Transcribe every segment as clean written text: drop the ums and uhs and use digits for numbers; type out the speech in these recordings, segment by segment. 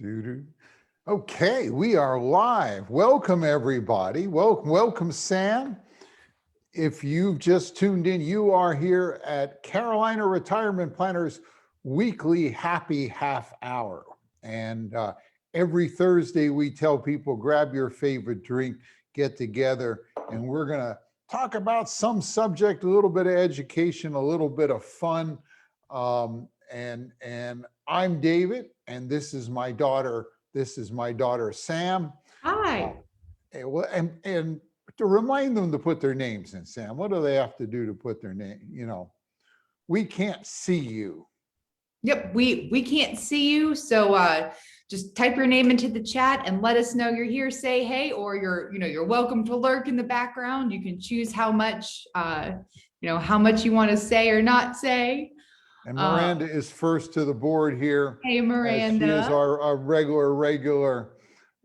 Doo-doo. Okay, we are live. Welcome, everybody. Welcome, Sam. If you've just tuned in, you are here at Carolina Retirement Planners Weekly Happy Half Hour. And every Thursday, we tell people, grab your favorite drink, get together, and we're going to talk about some subject, a little bit of education, a little bit of fun. And I'm David, and this is my daughter. This is my daughter, Sam. Hi. And to remind them to put their names in, Sam, what do they have to do to put their name? You know, we can't see you. Yep, we can't see you, so just type your name into the chat and let us know you're here. Say hey, or you're welcome to lurk in the background. You can choose how much how much you want to say or not say. And Miranda is first to the board here. Hey, Miranda. She is our regular.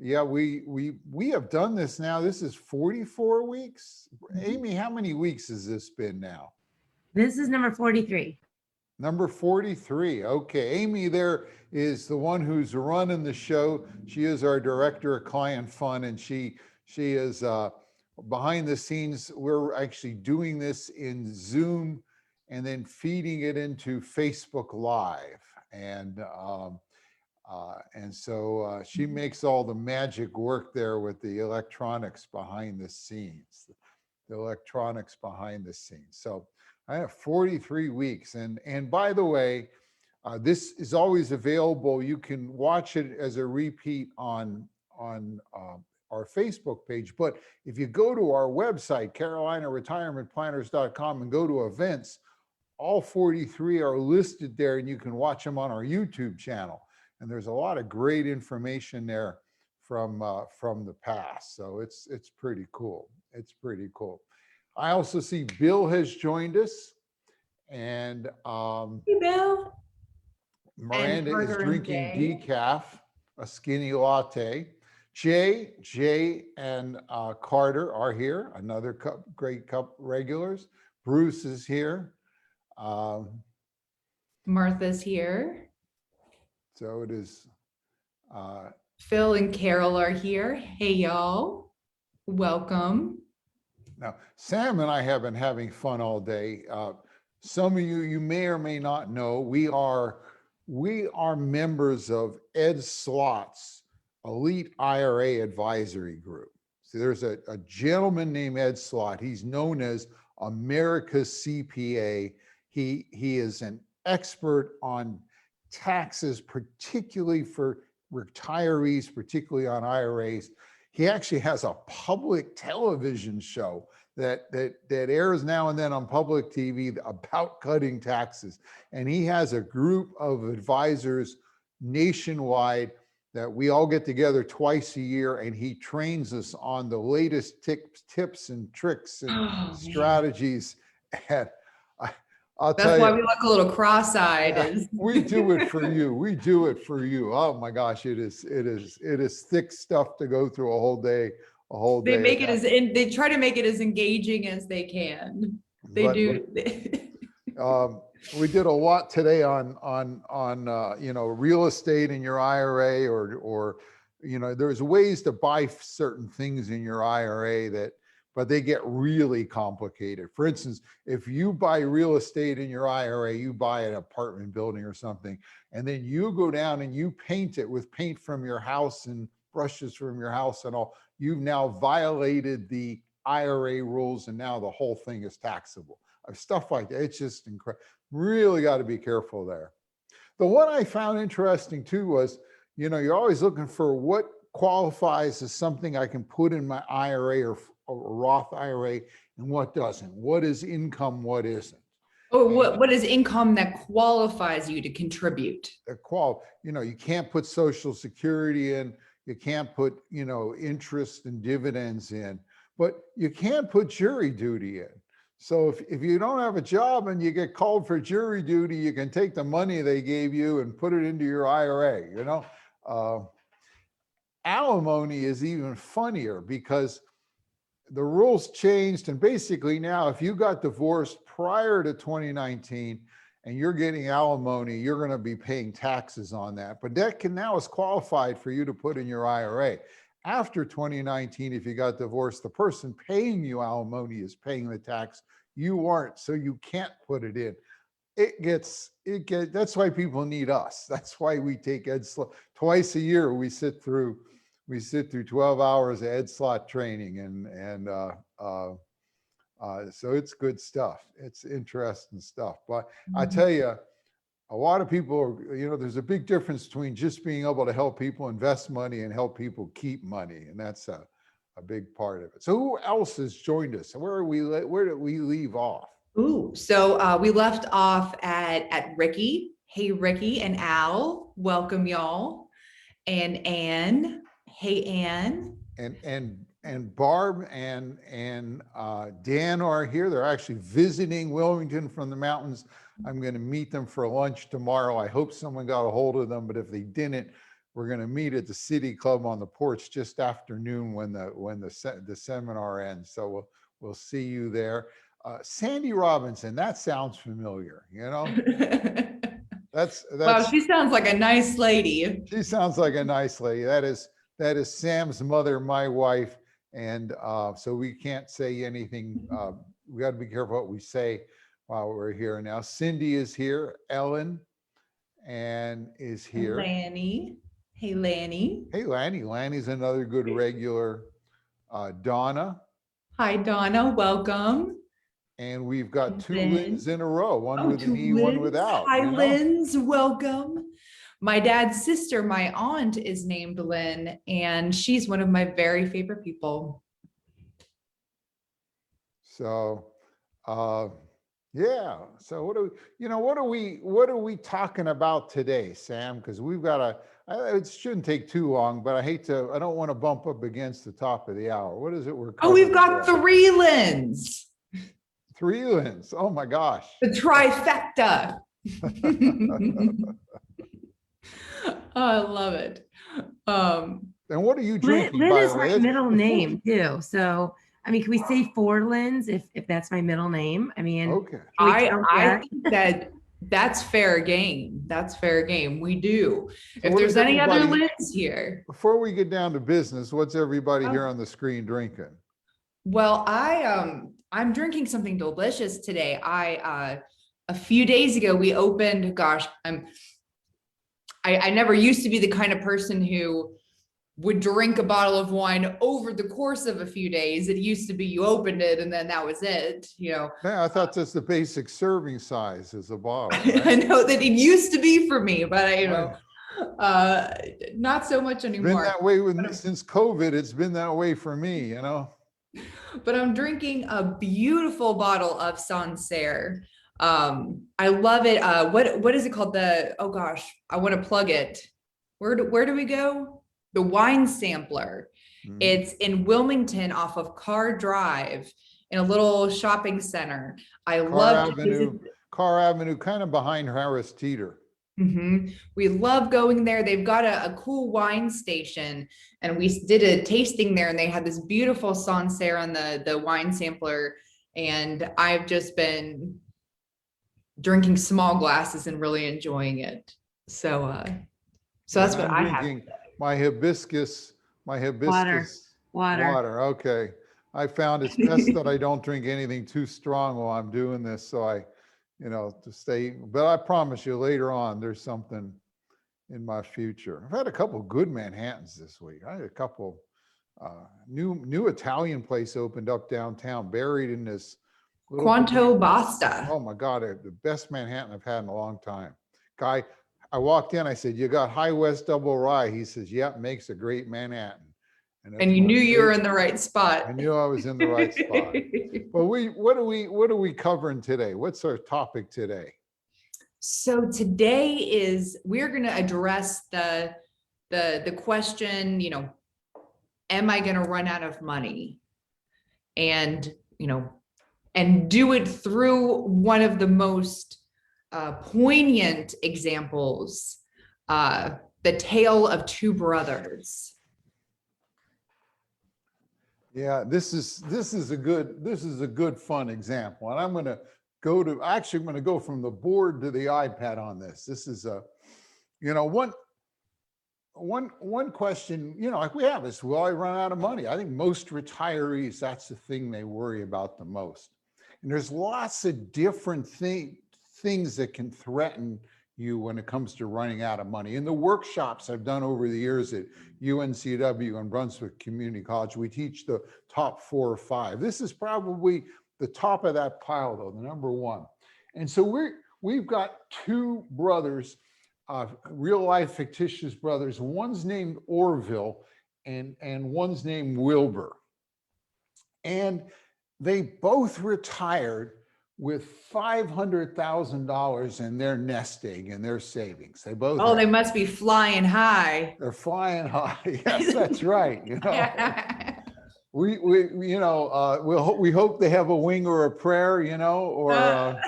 Yeah, we have done this now. This is 44 weeks. Amy, how many weeks has this been now? This is number 43. Number 43. Okay, Amy there is the one who's running the show. She is our director of client fund, and she is behind the scenes. We're actually doing this in Zoom and then feeding it into Facebook Live. And so she makes all the magic work there with the electronics behind the scenes. So I have 43 weeks. And by the way, this is always available. You can watch it as a repeat on our Facebook page. But if you go to our website, carolinaretirementplanners.com, and go to events, all 43 are listed there, and you can watch them on our YouTube channel. And there's a lot of great information there from the past. So it's pretty cool. It's pretty cool. I also see Bill has joined us, and Hey, Bill. Miranda is drinking decaf, a skinny latte. Jay and Carter are here, another great cup regulars. Bruce is here. Martha's here. So it is. Phil and Carol are here. Hey, y'all. Welcome. Now, Sam and I have been having fun all day. Some of you may or may not know, we are members of Ed Slott's Elite IRA Advisory Group. So there's a gentleman named Ed Slott. He's known as America's CPA. He is an expert on taxes, particularly for retirees, particularly on IRAs. He actually has a public television show that airs now and then on public TV about cutting taxes. And he has a group of advisors nationwide that we all get together twice a year, and he trains us on the latest tips and tricks and strategies. And I'll tell you, that's why we look a little cross-eyed. We do it for you. We do it for you. Oh my gosh, it is thick stuff to go through a whole day. They make it they try to make it as engaging as they can. They do. We did a lot today on real estate in your IRA, or there's ways to buy certain things in your IRA but they get really complicated. For instance, if you buy real estate in your IRA, you buy an apartment building or something, and then you go down and you paint it with paint from your house and brushes from your house and all, you've now violated the IRA rules, and now the whole thing is taxable. Stuff like that. It's just incredible. Really got to be careful there. The one I found interesting too was, you're always looking for what qualifies as something I can put in my IRA or Roth IRA, and what doesn't. What is income, what isn't. Oh, what is income that qualifies you to contribute? You can't put Social Security in, you can't put, interest and dividends in, but you can put jury duty in. So if you don't have a job and you get called for jury duty, you can take the money they gave you and put it into your IRA, Alimony is even funnier because the rules changed, and basically now if you got divorced prior to 2019 and you're getting alimony, you're going to be paying taxes on that. But that can now is qualified for you to put in your IRA. After 2019, if you got divorced, the person paying you alimony is paying the tax. You weren't, so you can't put it in. That's why people need us. That's why we take twice a year. We sit through 12 hours of Ed Slot training, and so it's good stuff. It's interesting stuff. But I tell you, a lot of people, there's a big difference between just being able to help people invest money and help people keep money. And that's a big part of it. So who else has joined us? Where did we leave off? Ooh, so we left off at Ricky. Hey, Ricky and Al, welcome y'all. And Anne. Hey, Anne. And Barb and Dan are here. They're actually visiting Wilmington from the mountains. I'm going to meet them for lunch tomorrow. I hope someone got a hold of them, but if they didn't, we're going to meet at the City Club on the porch just after noon when the seminar ends. So we'll see you there. Sandy Robinson, that sounds familiar. That's Wow, she sounds like a nice lady. She sounds like a nice lady. That is Sam's mother, my wife. And so we can't say anything. We got to be careful what we say while we're here. Now, Cindy is here. Ellen and is here. Lanny. Hey, Lanny. Hey, Lanny. Lanny's another good regular. Donna. Hi, Donna. Welcome. And we've got two Lynn's in a row, one with an E, Lynn's. one without. Hi, Lynn's. Welcome. My dad's sister, my aunt, is named Lynn, and she's one of my very favorite people. So, yeah. So what are we talking about today, Sam? Because we've got it shouldn't take too long, but I don't want to bump up against the top of the hour. What is it we're covering? Oh, we've got today? 3 Lynn's. 3 Lynn's. Oh my gosh. The trifecta. Oh, I love it. And what are you drinking? Lynn is my middle name too. So, I mean, can we say 4 Lynn's if that's my middle name? I mean, okay. I think that's fair game. That's fair game. We do. So if there's any other Lynn's here. Before we get down to business, what's everybody here on the screen drinking? Well, I'm drinking something delicious today. A few days ago we opened, gosh, I never used to be the kind of person who would drink a bottle of wine over the course of a few days. It used to be you opened it and then that was it, Yeah, I thought that's the basic serving size is a bottle. Right? I know that it used to be for me, but not so much anymore. Been that way since COVID. It's been that way for me, But I'm drinking a beautiful bottle of Sancerre. I love it. What is it called? Oh gosh, I want to plug it. Where do we go? The Wine Sampler. Mm-hmm. It's in Wilmington off of Carr Drive in a little shopping center. Carr Avenue, kind of behind Harris Teeter. Mm-hmm. We love going there. They've got a cool wine station, and we did a tasting there, and they had this beautiful Sancerre on the Wine Sampler, and I've just been drinking small glasses and really enjoying it. So that's what I have. My hibiscus water. Okay. I found it's best that I don't drink anything too strong while I'm doing this. So I, to stay, but I promise you later on, there's something in my future. I've had a couple good Manhattans this week. I had a couple new Italian place opened up downtown, buried in this Quanto Basta. Oh my God, the best Manhattan I've had in a long time. Guy, I walked in, I said, "You got High West Double Rye?" He says, "Yep, makes a great Manhattan." And you knew you were in the right spot. I knew I was in the right spot. But what are we covering today? What's our topic today? So today we're going to address the question, am I going to run out of money? And do it through one of the most poignant examples, the tale of 2 brothers. Yeah, this is a good fun example, and I'm going to actually, I'm going to go from the board to the iPad on this. This is one question, like we have is, will I run out of money? I think most retirees, that's the thing they worry about the most. And there's lots of different things that can threaten you when it comes to running out of money. In the workshops I've done over the years at UNCW and Brunswick Community College, we teach the top 4 or 5. This is probably the top of that pile, though, the number 1. And so we've got 2 brothers, real life fictitious brothers. One's named Orville and one's named Wilbur. And they both retired with $500,000 in their nest egg and their savings. They both. Oh, they must be flying high. They're flying high. Yes, that's right. We hope they have a wing or a prayer, or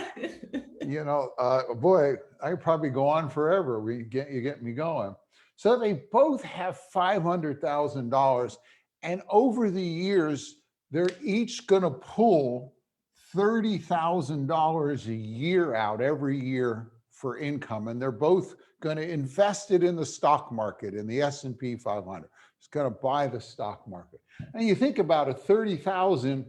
boy, I could probably go on forever. You get me going. So they both have $500,000, and over the years, they're each going to pull $30,000 a year out every year for income, and they're both going to invest it in the stock market, in the S&P 500. It's going to buy the stock market. And you think about it, 30,000,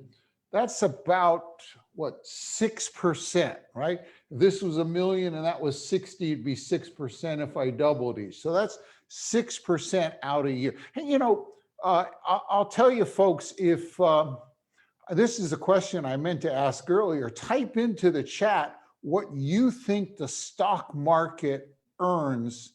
that's about what, 6%, right? If this was $1 million and that was 60, it'd be 6% if I doubled each. So that's 6% out a year. And I'll tell you folks, if this is a question I meant to ask earlier, type into the chat what you think the stock market earns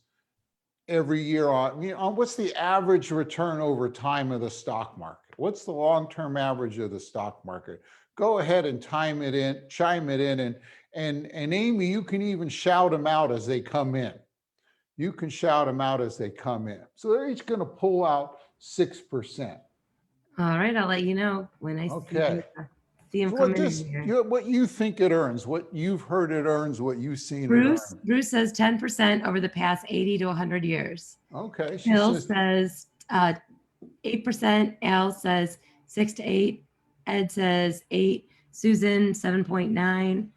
every year on what's the average return over time of the stock market? What's the long-term average of the stock market? Go ahead and chime it in, and Amy, you can even shout them out as they come in. You can shout them out as they come in. So they're each going to pull out 6%. All right, I'll let you know when I see him So coming in here. what you think it earns, what you've heard it earns, what you've seen Bruce it earn. says 10% over the past 80 to 100 years. Okay. Bill says 8%. Al says 6 to 8. Ed says 8. Susan 7.9.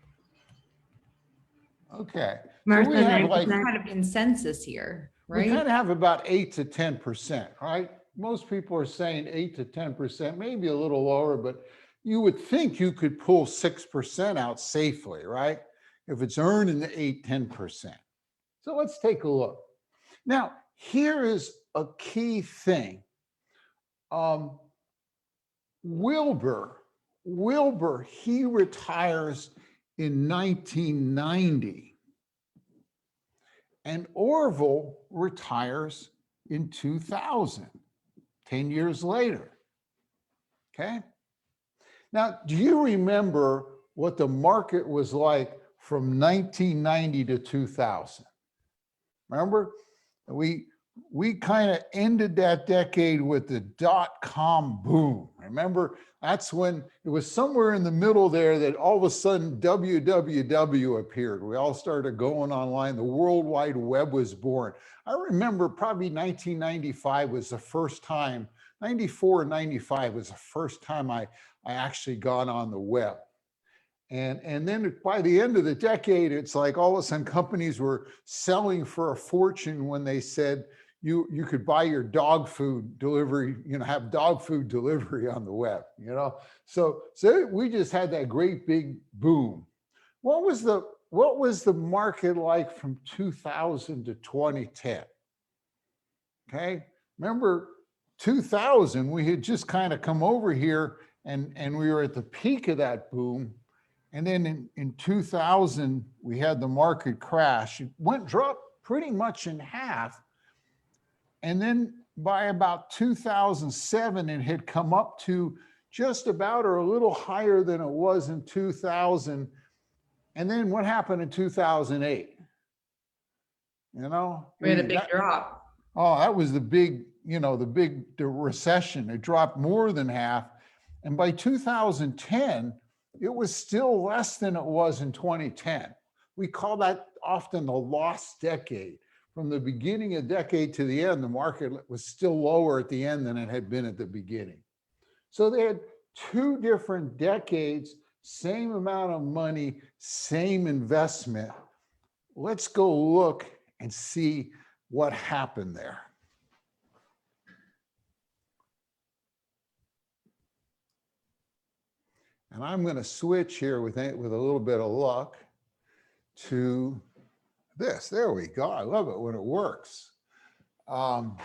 Okay. Martha, So we have 9%. Kind of consensus here, we right? kind of have about 8 to 10%, right? Most people are saying 8 to 10%, maybe a little lower, but you would think you could pull 6% out safely, right? If it's earning the 8, 10%. So let's take a look. Now, here is a key thing. Wilbur, he retires in 1990. And Orville retires in 2000, 10 years later. Okay? Now, do you remember what the market was like from 1990 to 2000? Remember? We kind of ended that decade with the dot-com boom. Remember, that's when it was somewhere in the middle there that all of a sudden www appeared. We all started going online. The World Wide Web was born. I remember probably 1995 was the first time, 94 and 95 was the first time I actually got on the web. And then by the end of the decade, it's like all of a sudden companies were selling for a fortune when they said you could buy your dog food delivery, have dog food delivery on the web, So we just had that great big boom. What was the market like from 2000 to 2010? Okay, remember 2000, we had just kind of come over here and we were at the peak of that boom. And then in 2000, we had the market crash. It dropped pretty much in half. And then by about 2007, it had come up to just about or a little higher than it was in 2000. And then what happened in 2008? We had a big drop. Oh, that was the big recession. It dropped more than half. And by 2010, it was still less than it was in 2010. We call that often the lost decade. From the beginning of the decade to the end, the market was still lower at the end than it had been at the beginning. So they had 2 different decades same amount of money, same investment. Let's go look and see what happened there. And I'm going to switch here with a little bit of luck to this. There we go. I love it when it works. Now,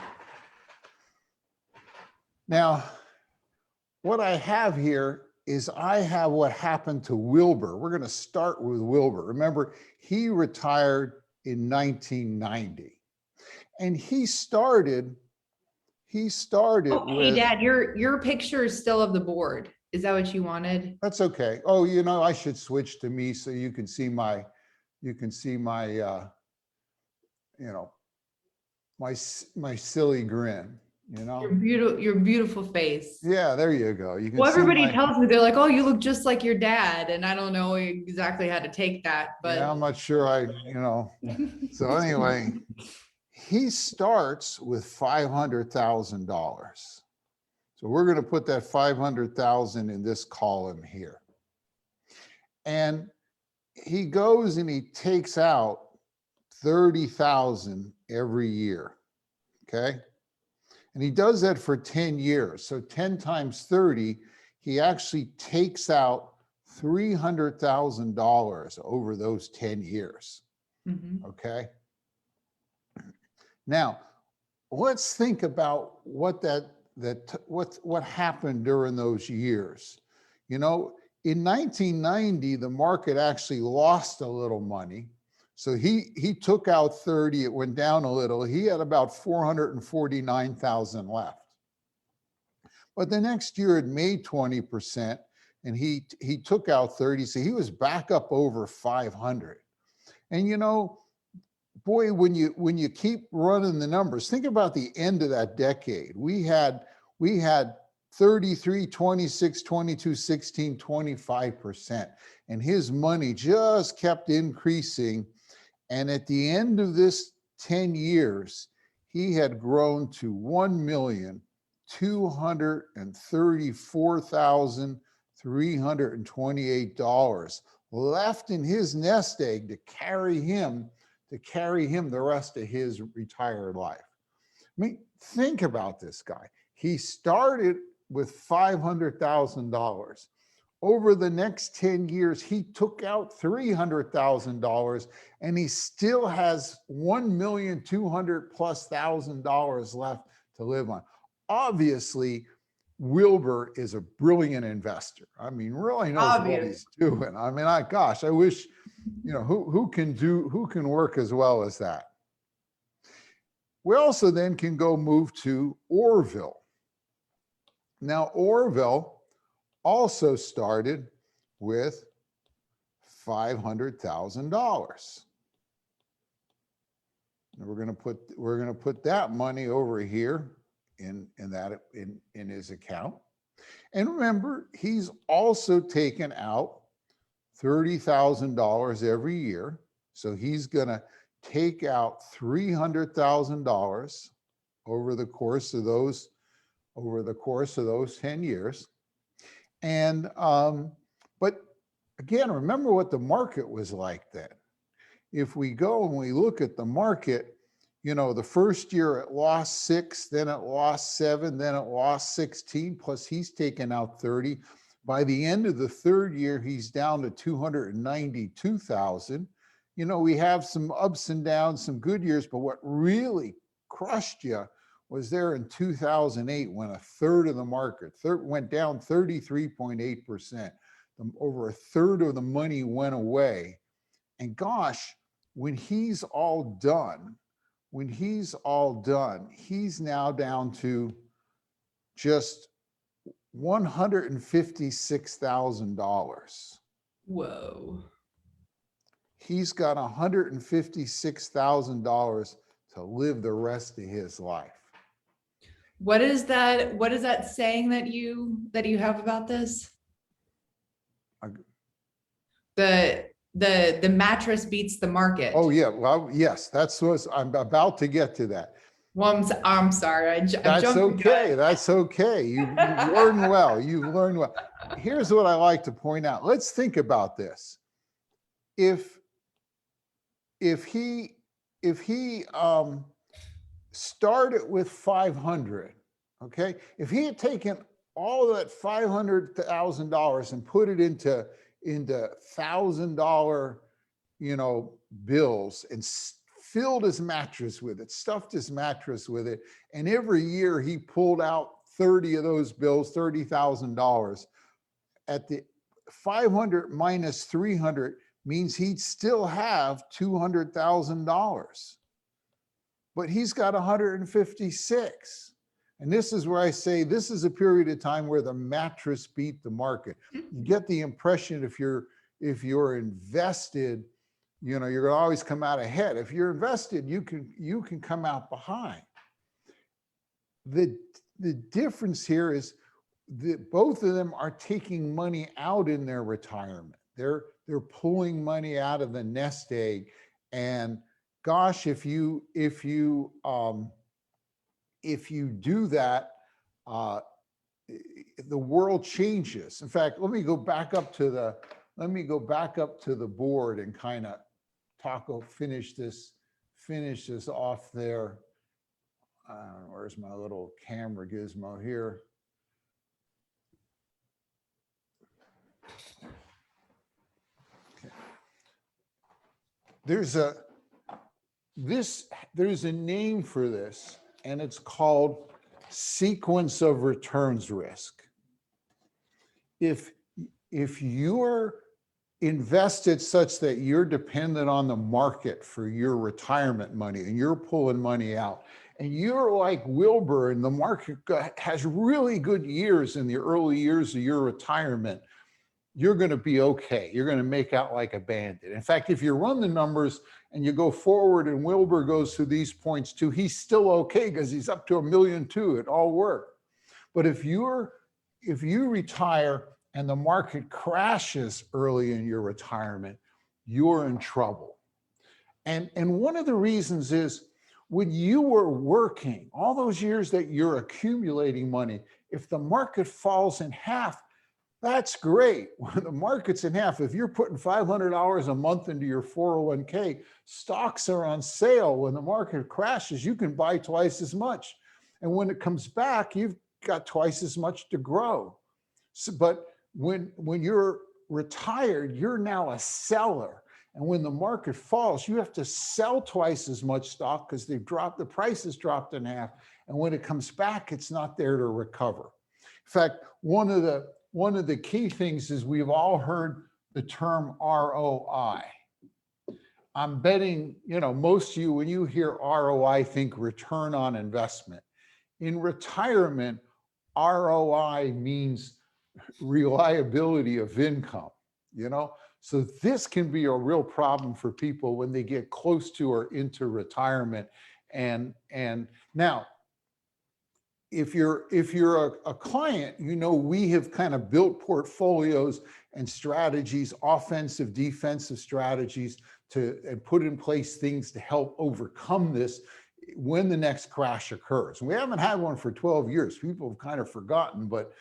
what I have here is I have what happened to Wilbur. We're going to start with Wilbur. Remember, he retired in 1990. And he started Oh, hey, with, Dad, your picture is still of the board. Is that what you wanted? that's okay. Oh, you know, I should switch to me so you can see my, you know, my silly grin, you know? Your beautiful face. Yeah, there you go. You can Well, see everybody my, tells me, they're like, oh, you look just like your dad. And I don't know exactly how to take that, yeah, I'm but. not sure you know. So anyway, he starts with $500,000. So we're going to put that 500,000 in this column here. And he goes and he takes out 30,000 every year. Okay. And he does that for 10 years. So 10 times 30, he actually takes out $300,000 over those 10 years. Mhm. Okay. Now, let's think about what what happened during those years. You know, in 1990, the market actually lost a little money. So he took out 30, it went down a little. He had about 449,000 left. But the next year it made 20% and he took out 30. So he was back up over 500. And you know, boy, when you keep running the numbers, think about the end of that decade. We had 33, 26, 22, 16, 25%. And his money just kept increasing. And at the end of this 10 years, he had grown to $1,234,328 left in his nest egg to carry him the rest of his retired life. I mean, think about this guy. He started with $500,000. Over the next 10 years, he took out $300,000 and he still has $1,200,000+ left to live on. Obviously, Wilbur is a brilliant investor. I mean, really knows what he's doing. I mean, gosh, I wish, you know, who can work as well as that. We also then can go move to Orville. Now, Orville also started with $500,000. And we're going to put that money over here in his account. And remember, he's also taken out $30,000 every year. So he's going to take out $300,000 over the course of those 10 years. And but again, remember what the market was like then. If we go and we look at the market, you know, the first year it lost 6, then it lost 7, then it lost 16, plus he's taken out 30. By the end of the third year, he's down to 292,000. You know, we have some ups and downs, some good years, but what really crushed you was there in 2008 when a third of the market went down 33.8%. Over a third of the money went away. And gosh, when he's all done, he's now down to just $156,000. Whoa. He's got $156,000 to live the rest of his life. What is that saying that you have about this? The mattress beats the market. Oh yeah, well, yes, that's what I'm about to get to that. Well, I'm sorry. That's okay. That's okay. You've learned well. You've learned well. here's what I like to point out. Let's think about this. If he started with 500, okay? If he had taken all of that $500,000 and put it into $1,000, bills, and filled his mattress with it, stuffed his mattress with it, and every year he pulled out 30 of those bills, $30,000. At the 500 minus 300 means he'd still have $200,000, but he's got 156. And this is where I say this is a period of time where the mattress beat the market. You get the impression if you're invested, you're going to always come out ahead. If you're invested, you can come out behind. The difference here is that both of them are taking money out in their retirement. They're pulling money out of the nest egg. And gosh, if you do that, the world changes. In fact, let me go back up to the board and kind of finish this off there. Where's my little camera gizmo here? Okay. There's a name for this, and it's called sequence of returns risk. If you're invested such that you're dependent on the market for your retirement money and you're pulling money out, and you're like Wilbur and the market has really good years in the early years of your retirement, you're going to be okay. You're going to make out like a bandit. In fact, if you run the numbers and you go forward and Wilbur goes through these points too, he's still okay because he's up to $1.2 million. It all worked. But if you retire and the market crashes early in your retirement, you're in trouble. And one of the reasons is when you were working, all those years that you're accumulating money, if the market falls in half, that's great. When the market's in half, if you're putting $500 a month into your 401k, stocks are on sale. When the market crashes, you can buy twice as much. And when it comes back, you've got twice as much to grow. So, but when you're retired, you're now a seller. And when the market falls, you have to sell twice as much stock because the price has dropped in half. And when it comes back, it's not there to recover. In fact, one of the key things is we've all heard the term ROI. I'm betting, most of you, when you hear ROI, think return on investment. In retirement, ROI means reliability of income, So this can be a real problem for people when they get close to or into retirement. And now, if you're a client, we have kind of built portfolios and strategies, offensive, defensive strategies and put in place things to help overcome this when the next crash occurs. We haven't had one for 12 years. People have kind of forgotten, but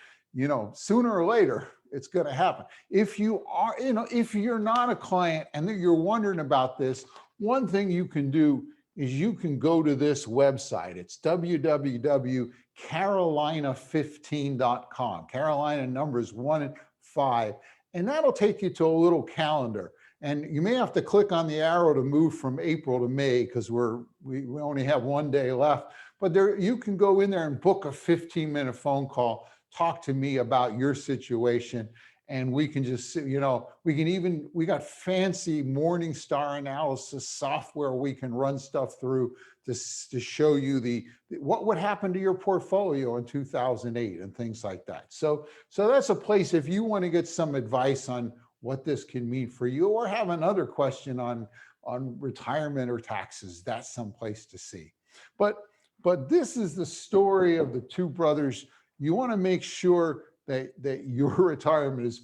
sooner or later, it's going to happen. If you are, if you're not a client and you're wondering about this, one thing you can do is you can go to this website. It's www.carolina15.com. Carolina numbers 1 and 5. And that'll take you to a little calendar. And you may have to click on the arrow to move from April to May because we only have one day left. But you can go in there and book a 15-minute phone call, talk to me about your situation, and we can just, we got fancy Morningstar analysis software we can run stuff through to show you what would happen to your portfolio in 2008 and things like that. So that's a place if you want to get some advice on what this can mean for you or have another question on retirement or taxes, that's some place to see. But this is the story of the two brothers. You want to make sure that your retirement is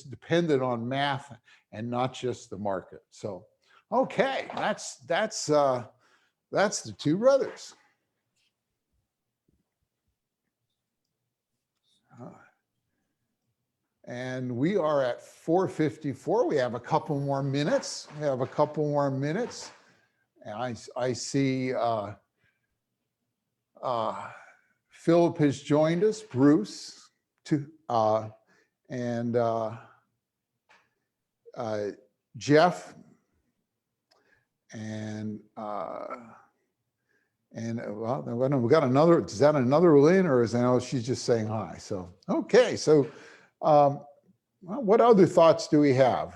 dependent on math and not just the market. So, okay, that's the two brothers. And we are at 4:54. We have a couple more minutes. And I see Philip has joined us, Bruce, and Jeff, and well, we got another. Is that another Lynn, or is I know she's just saying hi? So okay, so well, what other thoughts do we have?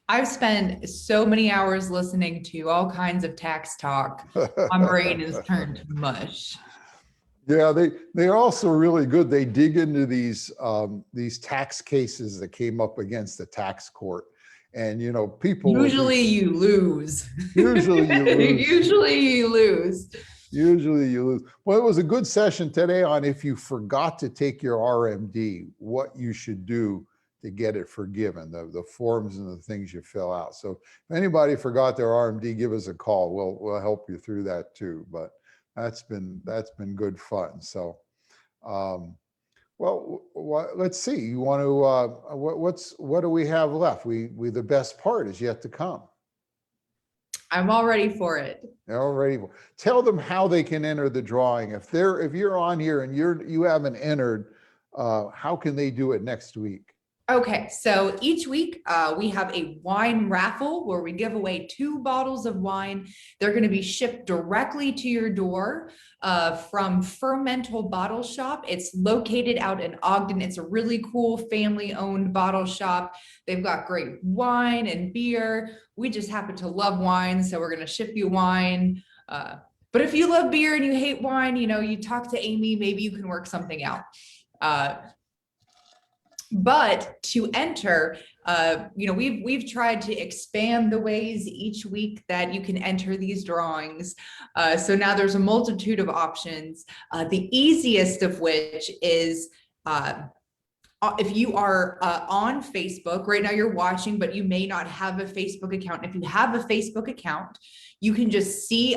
I've spent so many hours listening to all kinds of tax talk. My brain is turned to mush. Yeah, they're also really good. They dig into these tax cases that came up against the tax court, and people usually you lose. Usually you lose. Usually you lose. Well, it was a good session today on if you forgot to take your RMD, what you should do to get it forgiven, the forms and the things you fill out. So if anybody forgot their RMD, give us a call. We'll help you through that too. But that's been good fun. So, well, let's see. You want to what do we have left? We the best part is yet to come. I'm all ready for it. All ready. Tell them how they can enter the drawing. If you're on here and you haven't entered, how can they do it next week? Okay, so each week we have a wine raffle where we give away 2 bottles of wine. They're going to be shipped directly to your door from Fermental Bottle Shop. It's located out in Ogden. It's a really cool family-owned bottle shop. They've got great wine and beer. We just happen to love wine, so we're going to ship you wine. But if you love beer and you hate wine, you talk to Amy, maybe you can work something out. But to enter, we've tried to expand the ways each week that you can enter these drawings. So now there's a multitude of options. The easiest of which is if you are on Facebook, right now you're watching, but you may not have a Facebook account. If you have a Facebook account, you can just see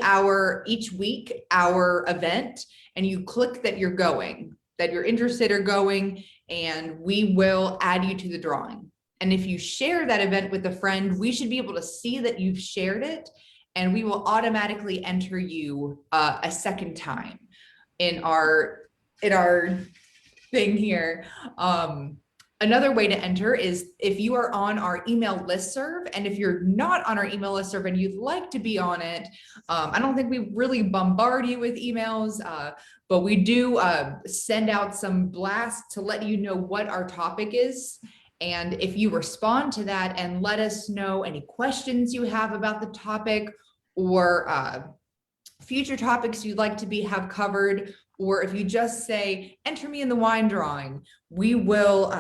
each week our event, and you click that you're interested or going, and we will add you to the drawing. And if you share that event with a friend, we should be able to see that you've shared it, and we will automatically enter you a second time in our thing here. Another way to enter is if you are on our email listserv, and if you're not on our email listserv and you'd like to be on it, I don't think we really bombard you with emails, but we do send out some blasts to let you know what our topic is. And if you respond to that and let us know any questions you have about the topic, or future topics you'd like to have covered, or if you just say, enter me in the wine drawing, we will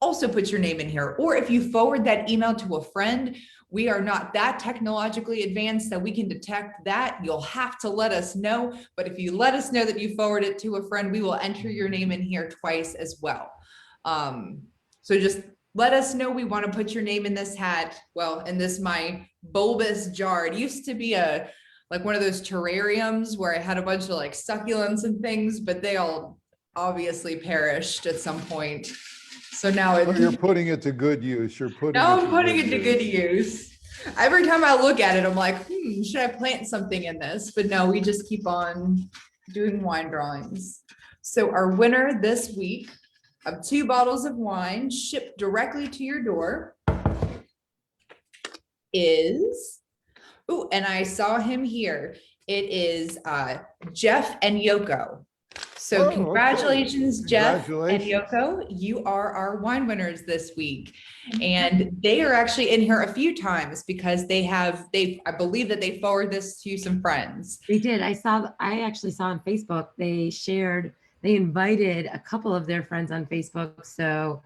also put your name in here. Or if you forward that email to a friend, we are not that technologically advanced that we can detect that. You'll have to let us know. But if you let us know that you forward it to a friend, we will enter your name in here twice as well. So just let us know. We want to put your name in this hat. Well, in this, my bulbous jar. It used to be like one of those terrariums where I had a bunch of like succulents and things, but they all obviously perished at some point. So now you're putting it to good use. I'm putting it to good use. Every time I look at it, I'm like, should I plant something in this? But no, we just keep on doing wine drawings. So our winner this week of 2 bottles of wine shipped directly to your door is, and I saw him here. It is Jeff and Yoko. So congratulations, okay. Jeff and Yoko. You are our wine winners this week. And they are actually in here a few times because I believe that they forwarded this to some friends. They did. I actually saw on Facebook, they invited a couple of their friends on Facebook. So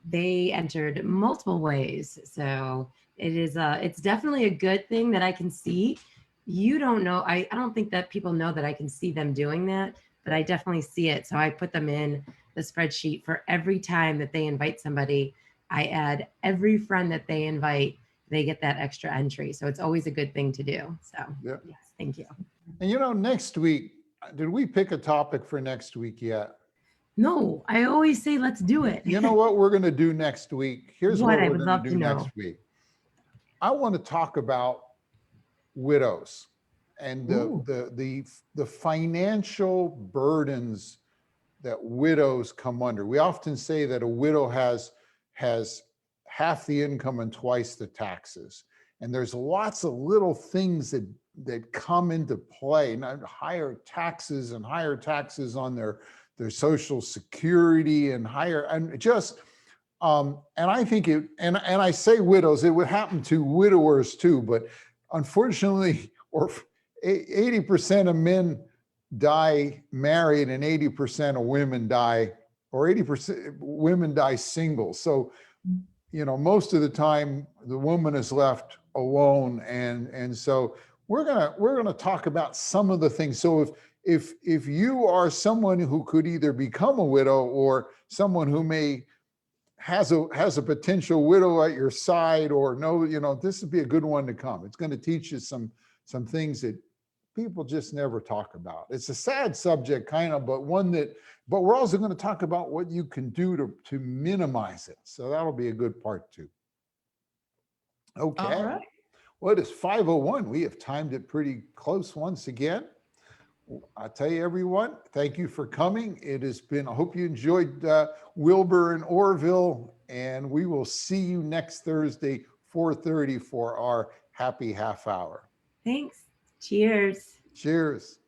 they entered multiple ways. So it's definitely a good thing that I can see. You don't know. I don't think that people know that I can see them doing that, but I definitely see it. So I put them in the spreadsheet for every time that they invite somebody. I add every friend that they invite, they get that extra entry. So it's always a good thing to do. So yes, thank you. And next week, did we pick a topic for next week yet? No, I always say, let's do it. You know what we're going to do next week? Here's what I we're would going love to to do know. next week. I want to talk about widows and Ooh. the financial burdens that widows come under. We often say that a widow has half the income and twice the taxes. And there's lots of little things that come into play, not higher taxes on their social security and and I think and I say widows, it would happen to widowers too, but unfortunately, or 80% of men die married and 80% of women die, or 80% women die single. So, most of the time the woman is left alone. And so we're gonna talk about some of the things. So if you are someone who could either become a widow or someone who has a potential widow at your side, or this would be a good one to come. It's going to teach you some things that people just never talk about. It's a sad subject kind of, but but we're also going to talk about what you can do to minimize it. So that'll be a good part too. Okay. All right. Well, it is 5:01. We have timed it pretty close once again. I tell you, everyone, thank you for coming. It has been, I hope you enjoyed Wilbur and Orville, and we will see you next Thursday, 4:30 for our happy half hour. Thanks. Cheers. Cheers.